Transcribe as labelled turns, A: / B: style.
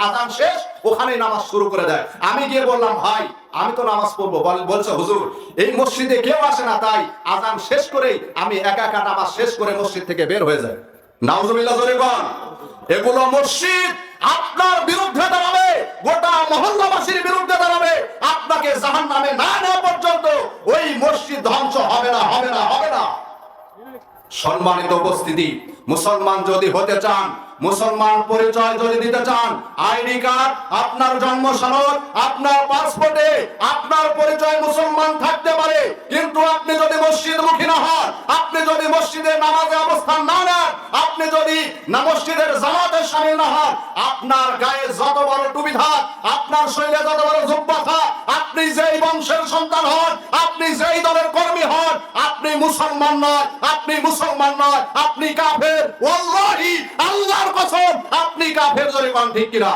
A: আজান শেষ, ওখানেই নামাজ শুরু করে দেয়। আমি গিয়ে বললাম, ভাই আমি তো নামাজ পড়বো। বলছে, হুজুর এই মসজিদে কেউ আসে না, তাই আজান শেষ করেই আমি একা একা নামাজ শেষ করে মসজিদ থেকে বের হয়ে যাই। নাউজুবিল্লাহ জোরে বল। এগুলো মসজিদ আপনার বিরুদ্ধে দাঁড়াবে, গোটা মহল্লাবাসীর বিরুদ্ধে দাঁড়াবে। আপনাকে জাহান্নামে না নেওয়া পর্যন্ত ওই মসজিদ ধ্বংস হবে না, হবে না, হবে না। সম্মানিত উপস্থিতি, মুসলমান যদি হতে চান, মুসলমান পরিচয় যদি দিতে চান, আইডি কার্ড, আপনার জন্ম সনদ, আপনার পাসপোর্টে আপনার পরিচয় মুসলমান থাকতে পারে, কিন্তু আপনি যদি মসজিদমুখী না হন, আপনি যদি মসজিদের নামাজে অবস্থান না নেন, আপনি যদি না মসজিদের জামাতে শামিল না হন, আপনার গায়ে যত বড় টুপি থাক, আপনার শরীরে যত বড় জুব্বা থাক, আপনি যেই বংশের সন্তান হন, আপনি যেই দলের কর্মী হন, আপনি মুসলমান নয়, আপনি মুসলমান নয়, আপনি কাফের। ওয়াল্লাহি আল্লাহর কসম, আপনি কাফের। জোরে বলেন ঠিক কিনা?